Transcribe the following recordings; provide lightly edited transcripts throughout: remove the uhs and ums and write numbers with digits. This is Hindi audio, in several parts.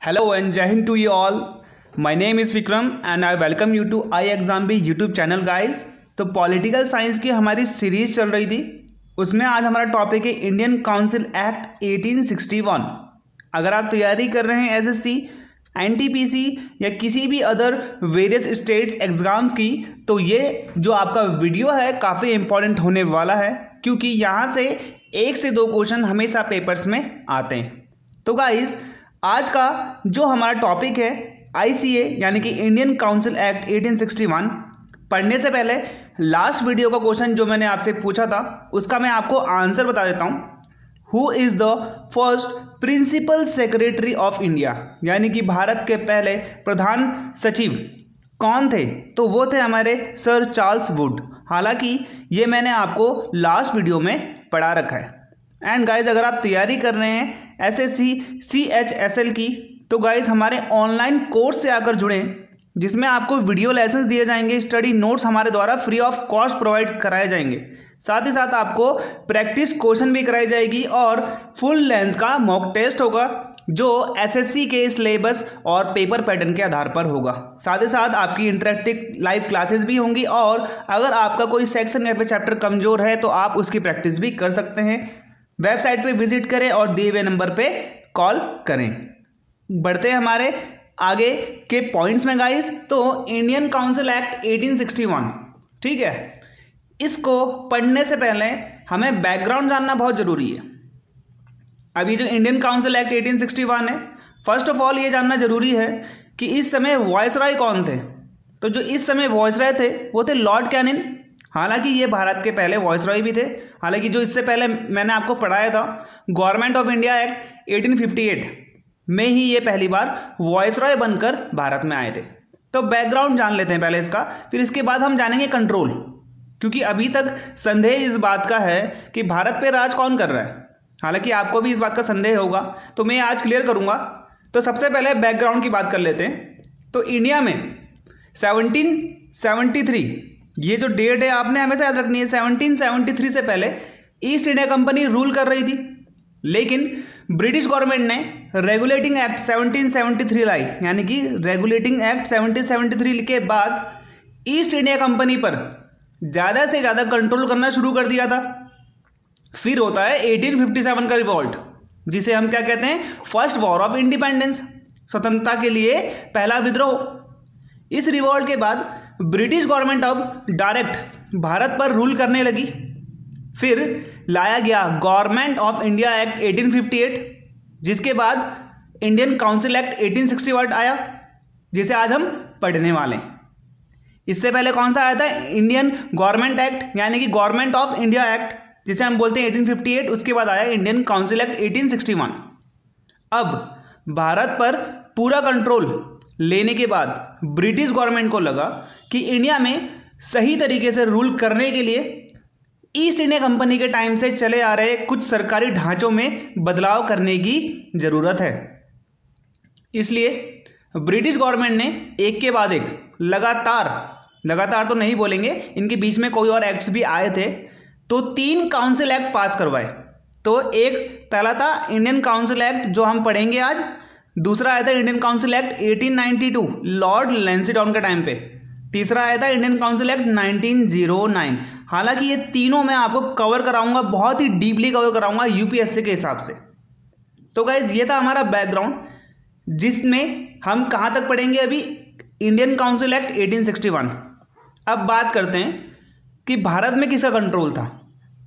Hello and Jai Hind to you all. My name is Vikram and I welcome you to iExamBee YouTube channel guys. तो पॉलिटिकल साइंस की हमारी सीरीज चल रही थी, उसमें आज हमारा टॉपिक है इंडियन काउंसिल एक्ट 1861। अगर आप तैयारी कर रहे हैं एसएससी, एनटीपीसी या किसी भी अदर वेरियस स्टेट्स एग्जाम्स की, तो ये जो आपका वीडियो है काफ़ी इंपॉर्टेंट होने वाला है, क्योंकि यहाँ से 1 से 2 क्वेश्चन हमेशा पेपर्स में आते हैं। तो गाइस आज का जो हमारा टॉपिक है आईसीए यानी कि इंडियन काउंसिल एक्ट 1861, पढ़ने से पहले लास्ट वीडियो का क्वेश्चन जो मैंने आपसे पूछा था उसका मैं आपको आंसर बता देता हूँ। Who is the first principle secretary of India, यानी कि भारत के पहले प्रधान सचिव कौन थे? तो वो थे हमारे सर चार्ल्स वुड। हालांकि ये मैंने आपको लास्ट वीडियो में पढ़ा रखा है। एंड गाइज अगर आप तैयारी कर रहे हैं एसएससी CHSL की, तो गाइज हमारे ऑनलाइन कोर्स से आकर जुड़ें, जिसमें आपको वीडियो लेसन्स दिए जाएंगे, स्टडी नोट्स हमारे द्वारा फ्री ऑफ कॉस्ट प्रोवाइड कराए जाएंगे, साथ ही साथ आपको प्रैक्टिस क्वेश्चन भी कराई जाएगी और फुल लेंथ का मॉक टेस्ट होगा जो एसएससी के सिलेबस और पेपर पैटर्न के आधार पर होगा। साथ ही साथ आपकी इंटरेक्टिव लाइव क्लासेस भी होंगी और अगर आपका कोई सेक्शन या फिर चैप्टर कमज़ोर है तो आप उसकी प्रैक्टिस भी कर सकते हैं। वेबसाइट पे विजिट करें और दिए हुए नंबर पे कॉल करें। बढ़ते हैं हमारे आगे के पॉइंट्स में गाइस। तो इंडियन काउंसिल एक्ट 1861, ठीक है, इसको पढ़ने से पहले हमें बैकग्राउंड जानना बहुत ज़रूरी है। अभी जो इंडियन काउंसिल एक्ट 1861 है, फर्स्ट ऑफ ऑल ये जानना जरूरी है कि इस समय वॉइसरॉय कौन थे। तो जो इस समय वॉइसरॉय थे वो थे लॉर्ड कैनिंग। हालांकि ये भारत के पहले वॉइसरॉय भी थे। हालांकि जो इससे पहले मैंने आपको पढ़ाया था गवर्नमेंट ऑफ इंडिया एक्ट 1858 में ही ये पहली बार वॉइसरॉय बनकर भारत में आए थे। तो बैकग्राउंड जान लेते हैं पहले इसका, फिर इसके बाद हम जानेंगे कंट्रोल, क्योंकि अभी तक संदेह इस बात का है कि भारत पे राज कौन कर रहा है। हालांकि आपको भी इस बात का संदेह होगा, तो मैं आज क्लियर करूंगा। तो सबसे पहले बैकग्राउंड की बात कर लेते हैं। तो इंडिया में 1773, ये जो डेट है आपने हमेशा याद रखनी है, 1773 से पहले ईस्ट इंडिया कंपनी रूल कर रही थी, लेकिन ब्रिटिश गवर्नमेंट ने रेगुलेटिंग एक्ट 1773 लाई, यानी कि रेगुलेटिंग एक्ट 1773 के बाद ईस्ट इंडिया कंपनी पर ज़्यादा से ज़्यादा कंट्रोल करना शुरू कर दिया था। फिर होता है 1857 का रिवॉल्ट, जिसे हम क्या कहते हैं, फर्स्ट वॉर ऑफ इंडिपेंडेंस, स्वतंत्रता के लिए पहला विद्रोह। इस रिवॉल्ट के बाद ब्रिटिश गवर्नमेंट अब डायरेक्ट भारत पर रूल करने लगी। फिर लाया गया गवर्नमेंट ऑफ इंडिया एक्ट 1858, जिसके बाद इंडियन काउंसिल एक्ट 1861 आया, जिसे आज हम पढ़ने वाले हैं। इससे पहले कौन सा आया था? इंडियन गवर्नमेंट एक्ट, यानी कि गवर्नमेंट ऑफ इंडिया एक्ट, जिसे हम बोलते हैं 1858। उसके बाद आया इंडियन काउंसिल एक्ट 1861। अब भारत पर पूरा कंट्रोल लेने के बाद ब्रिटिश गवर्नमेंट को लगा कि इंडिया में सही तरीके से रूल करने के लिए ईस्ट इंडिया कंपनी के टाइम से चले आ रहे कुछ सरकारी ढांचों में बदलाव करने की ज़रूरत है। इसलिए ब्रिटिश गवर्नमेंट ने एक के बाद एक लगातार तो नहीं बोलेंगे, इनके बीच में कोई और एक्ट्स भी आए थे, तो 3 काउंसिल एक्ट पास करवाए। तो एक पहला था इंडियन काउंसिल एक्ट जो हम पढ़ेंगे आज, दूसरा आया था Indian council act 1892 Lord Lansdowne के टाइम पे, तीसरा आया था इंडियन काउंसिल एक्ट 1909। हालांकि ये तीनों मैं आपको कवर कराऊंगा, बहुत ही डीपली कवर कराऊंगा यूपीएससी के हिसाब से। तो गाइज ये था हमारा बैकग्राउंड, जिसमें हम कहाँ तक पढ़ेंगे अभी, इंडियन काउंसिल एक्ट 1861। अब बात करते हैं कि भारत में किसका कंट्रोल था।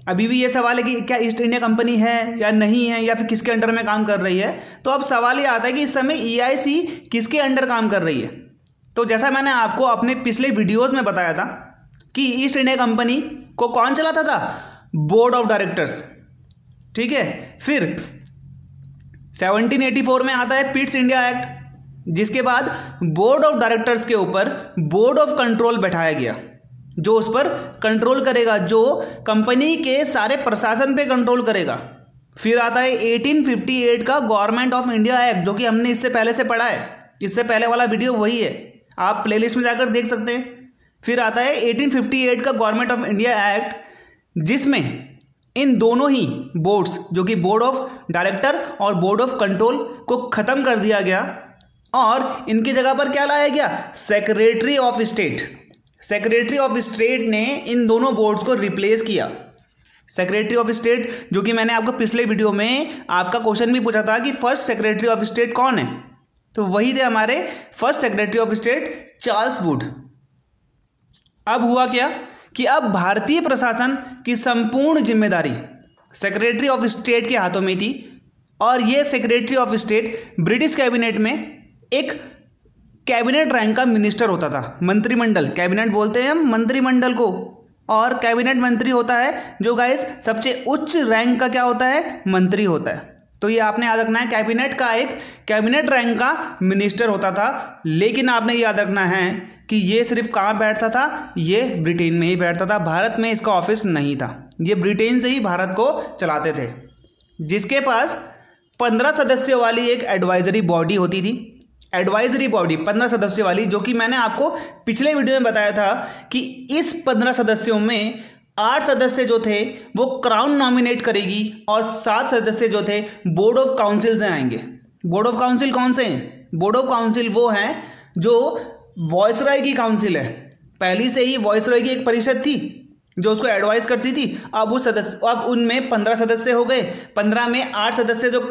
अभी भी ये सवाल है कि क्या ईस्ट इंडिया कंपनी है या नहीं है, या फिर किसके अंडर में काम कर रही है। तो अब सवाल ये आता है कि इस समय EIC किसके अंडर काम कर रही है। तो जैसा मैंने आपको अपने पिछले वीडियोस में बताया था कि ईस्ट इंडिया कंपनी को कौन चलाता था? बोर्ड ऑफ डायरेक्टर्स, ठीक है। फिर 1784 में आता है पिट्स इंडिया एक्ट, जिसके बाद बोर्ड ऑफ डायरेक्टर्स के ऊपर बोर्ड ऑफ कंट्रोल बैठाया गया, जो उस पर कंट्रोल करेगा, जो कंपनी के सारे प्रशासन पे कंट्रोल करेगा। फिर आता है 1858 का गवर्नमेंट ऑफ इंडिया एक्ट, जो कि हमने इससे पहले से पढ़ा है, इससे पहले वाला वीडियो वही है, आप प्लेलिस्ट में जाकर देख सकते हैं। फिर आता है 1858 का गवर्नमेंट ऑफ इंडिया एक्ट, जिसमें इन दोनों ही बोर्ड्स, जो कि बोर्ड ऑफ डायरेक्टर और बोर्ड ऑफ कंट्रोल को ख़त्म कर दिया गया और इनकी जगह पर क्या लाया गया, secretary of state. Secretary of state ने इन दोनों बोर्ड्स को रिप्लेस किया। सेक्रेटरी ऑफ स्टेट, जो कि मैंने आपको पिछले वीडियो में आपका क्वेश्चन भी पूछा था कि फर्स्ट सेक्रेटरी ऑफ स्टेट कौन है, तो वही थे हमारे first secretary of state Charles Wood. अब हुआ क्या कि अब भारतीय प्रशासन की संपूर्ण जिम्मेदारी सेक्रेटरी ऑफ स्टेट के हाथों में थी और ये secretary of state British cabinet में एक कैबिनेट रैंक का मिनिस्टर होता था। मंत्रिमंडल, कैबिनेट बोलते हैं हम मंत्रिमंडल को, और कैबिनेट मंत्री होता है जो गाइस सबसे उच्च रैंक का क्या होता है, मंत्री होता है। तो ये आपने याद रखना है, कैबिनेट का एक कैबिनेट रैंक का मिनिस्टर होता था। लेकिन आपने याद रखना है कि ये सिर्फ कहाँ बैठता था, ये ब्रिटेन में ही बैठता था, भारत में इसका ऑफिस नहीं था। ये ब्रिटेन से ही भारत को चलाते थे, जिसके पास 15 सदस्यों वाली एक एडवाइजरी बॉडी होती थी। एडवाइजरी बॉडी 15 सदस्यों वाली, जो कि मैंने आपको पिछले वीडियो में बताया था कि इस 15 सदस्यों में 8 सदस्य जो थे वो क्राउन नॉमिनेट करेगी और 7 सदस्य जो थे बोर्ड ऑफ काउंसिल से आएंगे। बोर्ड ऑफ काउंसिल कौन से हैं? बोर्ड ऑफ काउंसिल वो हैं जो वॉइसरॉय की काउंसिल है। पहले से ही वॉइसरॉय की एक परिषद थी जो उसको एडवाइस करती थी। अब उनमें 15 सदस्य हो गए। 15 में 8 सदस्य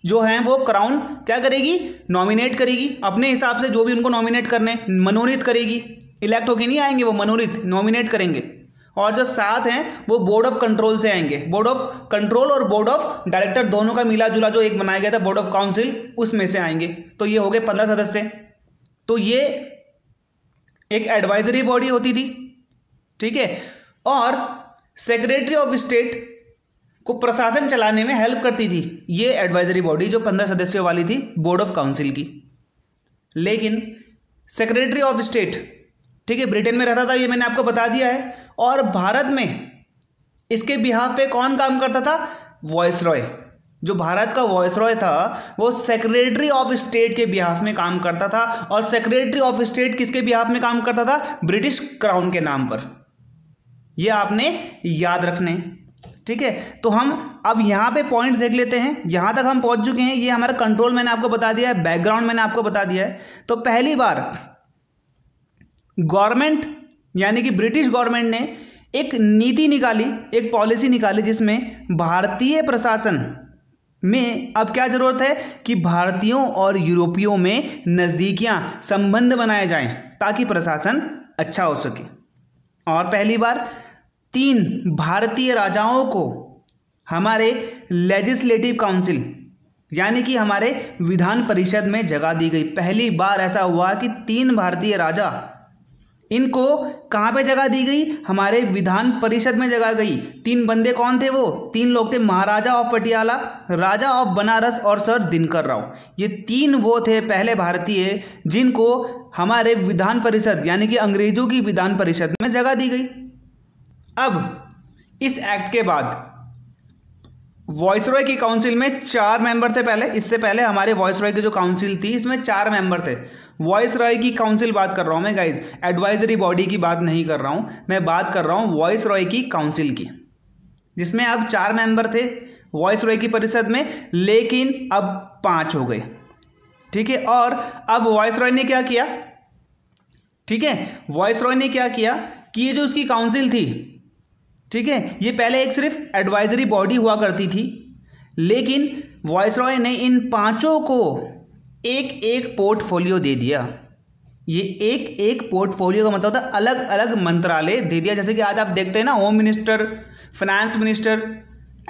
जो हैं वो क्राउन क्या करेगी, नॉमिनेट करेगी अपने हिसाब से, जो भी उनको नॉमिनेट करने, मनोनीत करेगी। इलेक्ट होके नहीं आएंगे वो, मनोनीत नॉमिनेट करेंगे। और जो 7 हैं वो बोर्ड ऑफ कंट्रोल से आएंगे। बोर्ड ऑफ कंट्रोल और बोर्ड ऑफ डायरेक्टर दोनों का मिला जुला जो एक बनाया गया था बोर्ड ऑफ काउंसिल, उसमें से आएंगे। तो ये हो गए 15 सदस्य। तो ये एक एडवाइजरी बॉडी होती थी, ठीक है। और सेक्रेटरी ऑफ स्टेट को प्रशासन चलाने में हेल्प करती थी ये एडवाइजरी बॉडी जो 15 सदस्यों वाली थी बोर्ड ऑफ काउंसिल की। लेकिन सेक्रेटरी ऑफ स्टेट, ठीक है, ब्रिटेन में रहता था, ये मैंने आपको बता दिया है। और भारत में इसके बिहाफ पे कौन काम करता था, वॉइसरॉय। जो भारत का वॉइसरॉय था वो सेक्रेटरी ऑफ स्टेट के बिहाफ में काम करता था। और सेक्रेटरी ऑफ स्टेट किसके बिहाफ में काम करता था, ब्रिटिश क्राउन के नाम पर। ये आपने याद रखने, ठीक है। तो हम अब यहाँ पे पॉइंट्स देख लेते हैं। यहाँ तक हम पहुँच चुके हैं, ये हमारा कंट्रोल मैंने आपको बता दिया है, बैकग्राउंड मैंने आपको बता दिया है। तो पहली बार गवर्नमेंट यानी कि ब्रिटिश गवर्नमेंट ने एक नीति निकाली, एक पॉलिसी निकाली, जिसमें भारतीय प्रशासन में अब क्या जरूरत है कि भारतीयों और यूरोपियों में नज़दीकियां, संबंध बनाए जाएं ताकि प्रशासन अच्छा हो सके। और पहली बार 3 भारतीय राजाओं को हमारे लेजिस्लेटिव काउंसिल यानी कि हमारे विधान परिषद में जगह दी गई। पहली बार ऐसा हुआ कि 3 भारतीय राजा, इनको कहाँ पे जगह दी गई, हमारे विधान परिषद में जगह गई। 3 बंदे कौन थे वो, 3 लोग थे, महाराजा ऑफ पटियाला, राजा ऑफ बनारस और सर दिनकर राव। ये 3 वो थे पहले भारतीय जिनको हमारे विधान परिषद यानी कि अंग्रेजों की विधान परिषद में जगह दी गई। अब इस एक्ट के बाद वॉइसरॉय की काउंसिल में 4 मेंबर थे पहले। इससे पहले हमारे वॉइसरॉय की जो काउंसिल थी इसमें 4 मेंबर थे। वॉइसरॉय की काउंसिल बात कर रहा हूं मैं गाइस, एडवाइजरी बॉडी की बात नहीं कर रहा हूं, मैं बात कर रहा हूं वॉइसरॉय की काउंसिल की, जिसमें अब 4 मेंबर थे वॉइसरॉय की परिषद में, लेकिन अब 5 हो गए, ठीक है। और अब वॉइसरॉय ने क्या किया, ठीक है, वॉइसरॉय ने क्या किया कि ये जो उसकी काउंसिल थी, ठीक है, ये पहले एक सिर्फ एडवाइजरी बॉडी हुआ करती थी, लेकिन वॉइसरॉय ने इन 5 को एक एक पोर्टफोलियो दे दिया। ये एक एक पोर्टफोलियो का मतलब होता है अलग अलग मंत्रालय दे दिया। जैसे कि आज आप देखते हैं ना, home minister, finance minister,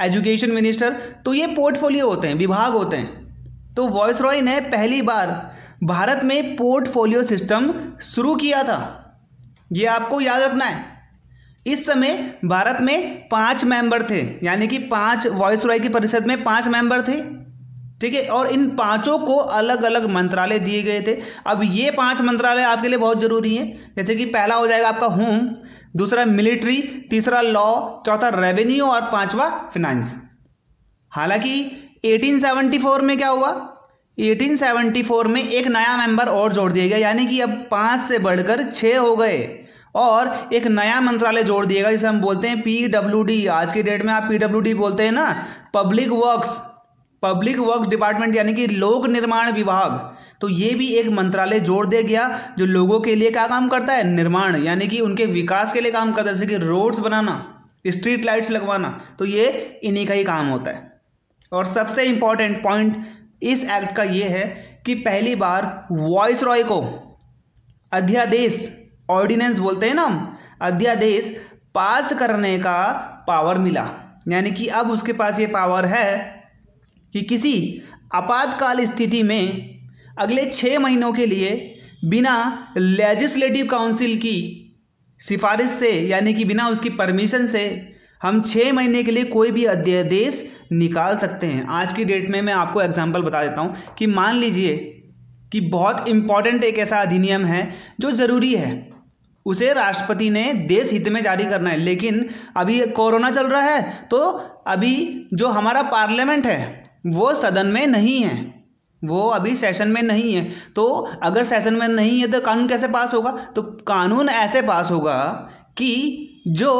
education minister, तो ये पोर्टफोलियो होते हैं, विभाग होते हैं। तो वॉइसरॉय ने पहली बार भारत में पोर्टफोलियो सिस्टम शुरू किया था, ये आपको याद रखना है। इस समय भारत में 5 मेंबर थे, यानी कि 5 वॉइसरॉय की परिषद में 5 मेंबर थे, ठीक है। और इन 5 को अलग अलग मंत्रालय दिए गए थे। अब ये 5 मंत्रालय आपके लिए बहुत जरूरी हैं, जैसे कि पहला हो जाएगा आपका होम, दूसरा मिलिट्री, तीसरा लॉ, चौथा रेवेन्यू और 5वां फाइनेंस। हालांकि 1874 में क्या हुआ, 1874 में एक नया मेंबर और जोड़ दिया गया, यानी कि अब 5 से बढ़कर 6 हो गए और एक नया मंत्रालय जोड़ दिएगा जिसे हम बोलते हैं PWD। आज की डेट में आप PWD बोलते हैं ना, public works, public work department यानी कि लोक निर्माण विभाग, तो ये भी एक मंत्रालय जोड़ दिया गया जो लोगों के लिए क्या काम करता है, निर्माण यानी कि उनके विकास के लिए काम करता है, जैसे कि रोड्स बनाना, स्ट्रीट लाइट्स लगवाना, तो ये इन्हीं का ही काम होता है। और सबसे इम्पॉर्टेंट पॉइंट इस एक्ट का ये है कि पहली बार वॉइसरॉय को अध्यादेश, ऑर्डिनेंस बोलते हैं ना हम, अध्यादेश पास करने का पावर मिला, यानी कि अब उसके पास ये पावर है कि किसी आपातकाल स्थिति में अगले 6 महीनों के लिए बिना लेजिस्लेटिव काउंसिल की सिफारिश से, यानी कि बिना उसकी परमिशन से हम 6 महीने के लिए कोई भी अध्यादेश निकाल सकते हैं। आज की डेट में मैं आपको एग्जांपल बता देता हूं कि मान लीजिए कि बहुत इंपॉर्टेंट एक ऐसा अधिनियम है जो ज़रूरी है, उसे राष्ट्रपति ने देश हित में जारी करना है, लेकिन अभी कोरोना चल रहा है तो अभी जो हमारा पार्लियामेंट है वो सदन में नहीं है, वो अभी सेशन में नहीं है। तो अगर सेशन में नहीं है तो कानून कैसे पास होगा, तो कानून ऐसे पास होगा कि जो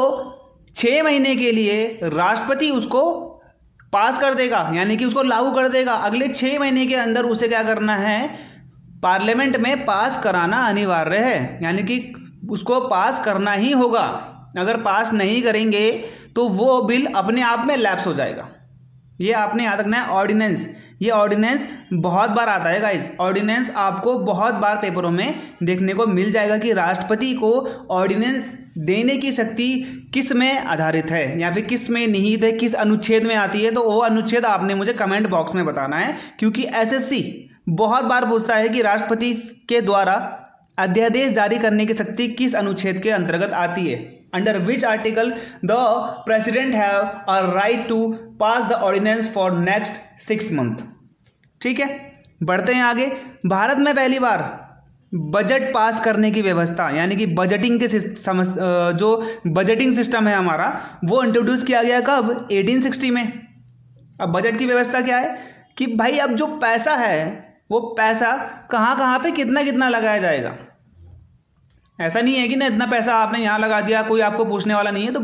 6 महीने के लिए राष्ट्रपति उसको पास कर देगा, यानी कि उसको लागू कर देगा। अगले 6 महीने के अंदर उसे क्या करना है, पार्लियामेंट में पास कराना अनिवार्य है, यानी कि उसको पास करना ही होगा। अगर पास नहीं करेंगे तो वो बिल अपने आप में लैप्स हो जाएगा। ये आपने याद रखना है। ऑर्डिनेंस, ये ऑर्डिनेंस बहुत बार आता है गाइस, ऑर्डिनेंस आपको बहुत बार पेपरों में देखने को मिल जाएगा कि राष्ट्रपति को ऑर्डिनेंस देने की शक्ति किस में आधारित है या फिर किस में निहित है, किस अनुच्छेद में आती है। तो वो अनुच्छेद आपने मुझे कमेंट बॉक्स में बताना है, क्योंकि एसएससी बहुत बार पूछता है कि राष्ट्रपति के द्वारा अध्यादेश जारी करने की शक्ति किस अनुच्छेद के अंतर्गत आती है, under which article the president have a right to pass the ordinance for next 6 month. ठीक है, बढ़ते हैं आगे। भारत में पहली बार बजट पास करने की व्यवस्था, यानी कि बजटिंग के जो बजटिंग सिस्टम है हमारा, वो इंट्रोड्यूस किया गया कब, 1860 में। अब बजट की व्यवस्था क्या है कि भाई अब जो पैसा है वो पैसा कहाँ कहाँ पे कितना कितना लगाया जाएगा। ऐसा नहीं है कि ना इतना पैसा आपने यहाँ लगा दिया, कोई आपको पूछने वाला नहीं है। तो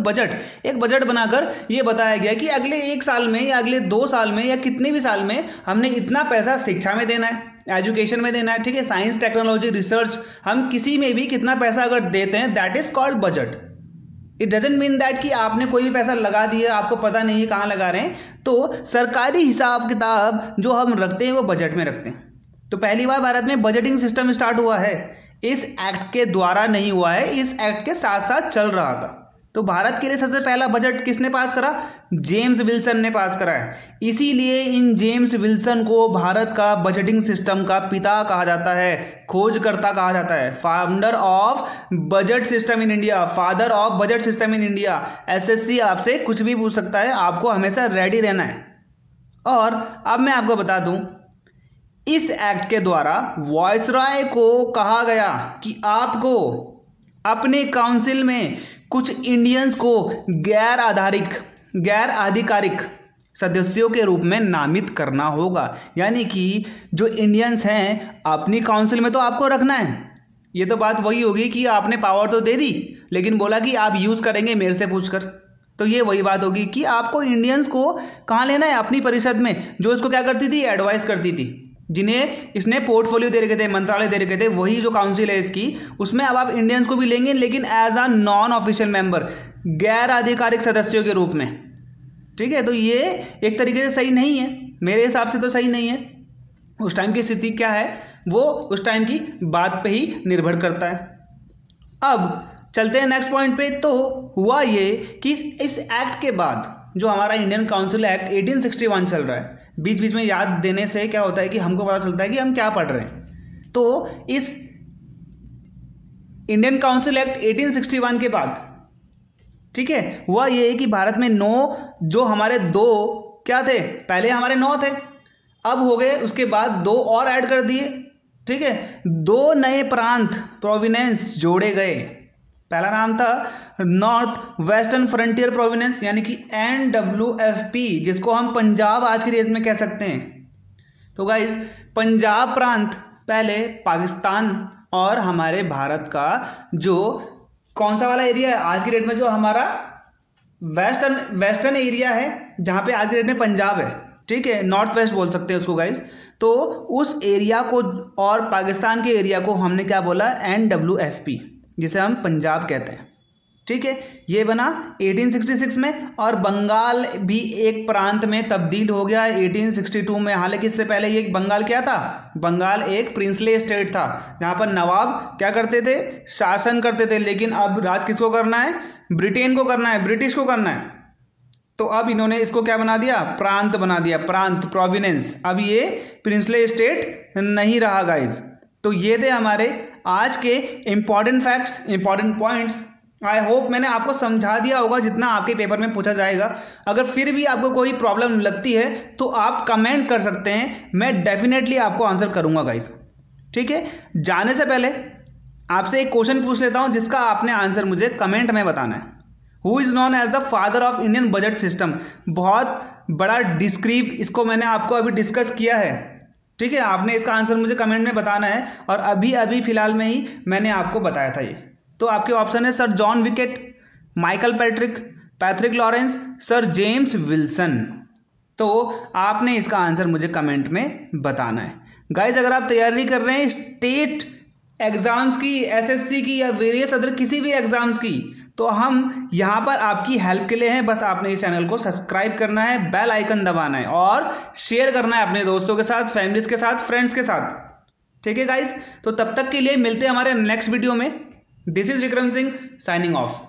एक बजट बनाकर ये बताया गया कि अगले 1 साल में या अगले 2 साल में या कितने भी साल में हमने इतना पैसा शिक्षा में देना है, एजुकेशन में देना है, ठीक है, साइंस टेक्नोलॉजी रिसर्च, हम किसी में भी कितना पैसा अगर देते हैं, that is called budget. It doesn't mean that कि आपने कोई भी पैसा लगा दिया, आपको पता नहीं है कहाँ लगा रहे हैं। तो सरकारी हिसाब किताब जो हम रखते हैं वो बजट में रखते हैं। तो पहली बार भारत में बजटिंग सिस्टम स्टार्ट हुआ है, इस एक्ट के द्वारा नहीं हुआ है, इस एक्ट के साथ साथ चल रहा था। तो भारत के लिए सबसे पहला बजट किसने पास करा, जेम्स विल्सन ने पास करा है। इसीलिए इन जेम्स विल्सन को भारत का बजटिंग सिस्टम का पिता कहा जाता है, खोजकर्ता कहा जाता है, founder of budget system in India, father of budget system in India. SSC आपसे कुछ भी पूछ सकता है, आपको हमेशा रेडी रहना है। और अब मैं आपको बता दूं, इस एक्ट के द्वारा वॉइसरॉय को कहा गया कि आपको अपने काउंसिल में कुछ इंडियंस को गैर आधिकारिक सदस्यों के रूप में नामित करना होगा। यानी कि जो इंडियंस हैं अपनी काउंसिल में तो आपको रखना है। ये तो बात वही होगी कि आपने पावर तो दे दी, लेकिन बोला कि आप यूज़ करेंगे मेरे से पूछकर। तो ये वही बात होगी कि आपको इंडियंस को कहाँ लेना है, अपनी परिषद में, जो इसको क्या करती थी, एडवाइस करती थी, जिन्हें इसने पोर्टफोलियो दे रखे थे, मंत्रालय दे रखे थे, वही जो काउंसिल है इसकी, उसमें अब आप इंडियंस को भी लेंगे, लेकिन as a non official member, गैर आधिकारिक सदस्यों के रूप में। ठीक है, तो ये एक तरीके से सही नहीं है, मेरे हिसाब से तो सही नहीं है। उस टाइम की स्थिति क्या है वो उस टाइम की बात पे ही निर्भर करता है। अब चलते हैं नेक्स्ट पॉइंट पे। तो हुआ ये कि इस एक्ट के बाद जो हमारा इंडियन काउंसिल एक्ट 1861 चल रहा है, बीच बीच में याद देने से क्या होता है कि हमको पता चलता है कि हम क्या पढ़ रहे हैं। तो इस इंडियन काउंसिल एक्ट 1861 के बाद, ठीक है, हुआ ये कि भारत में 9 जो हमारे 2 क्या थे, पहले हमारे 9 थे, अब हो गए, उसके बाद 2 और ऐड कर दिए। ठीक है, 2 नए प्रांत प्रोविनेंस जोड़े गए। पहला नाम था नॉर्थ वेस्टर्न फ्रंटियर प्रोविनेंस, यानी कि NWFP, जिसको हम पंजाब आज की डेट में कह सकते हैं। तो गाइस, पंजाब प्रांत पहले पाकिस्तान और हमारे भारत का जो कौन सा वाला एरिया है आज की डेट में, जो हमारा वेस्टर्न एरिया है, जहाँ पे आज की डेट में पंजाब है, ठीक है, नॉर्थ वेस्ट बोल सकते हैं उसको गाइज। तो उस एरिया को और पाकिस्तान के एरिया को हमने क्या बोला, NWFP, जिसे हम पंजाब कहते हैं। ठीक है, ये बना 1866 में, और बंगाल भी एक प्रांत में तब्दील हो गया 1862 में। हालांकि इससे पहले ये बंगाल क्या था, बंगाल एक प्रिंसली स्टेट था जहाँ पर नवाब क्या करते थे, शासन करते थे। लेकिन अब राज किसको करना है, ब्रिटेन को करना है, ब्रिटिश को करना है। तो अब इन्होंने इसको क्या बना दिया, प्रांत बना दिया, प्रांत, प्रोविनेंस। अब ये प्रिंसली स्टेट नहीं रहा गाइज। तो ये थे हमारे आज के important facts, important points. I hope मैंने आपको समझा दिया होगा जितना आपके पेपर में पूछा जाएगा। अगर फिर भी आपको कोई प्रॉब्लम लगती है तो आप कमेंट कर सकते हैं, मैं डेफिनेटली आपको आंसर करूंगा गाइज। ठीक है, जाने से पहले आपसे एक क्वेश्चन पूछ लेता हूं जिसका आपने आंसर मुझे कमेंट में बताना है। Who is known as the father of Indian budget system? बहुत बड़ा डिस्क्रीप, इसको मैंने आपको अभी डिस्कस किया है। ठीक है, आपने इसका आंसर मुझे कमेंट में बताना है, और अभी अभी फिलहाल में ही मैंने आपको बताया था ये। तो आपके ऑप्शन है sir John wicket, Michael Patrick Lawrence, sir James Wilson. तो आपने इसका आंसर मुझे कमेंट में बताना है गाइज। अगर आप तैयारी कर रहे हैं स्टेट एग्जाम्स की, SSC की या वेरियस अदर किसी भी एग्जाम्स की, तो हम यहाँ पर आपकी हेल्प के लिए हैं। बस आपने इस चैनल को सब्सक्राइब करना है, बेल आइकन दबाना है और शेयर करना है अपने दोस्तों के साथ, फैमिलीज के साथ, फ्रेंड्स के साथ। ठीक है गाइज, तो तब तक के लिए मिलते हैं हमारे नेक्स्ट वीडियो में। This is Vikram Singh signing off.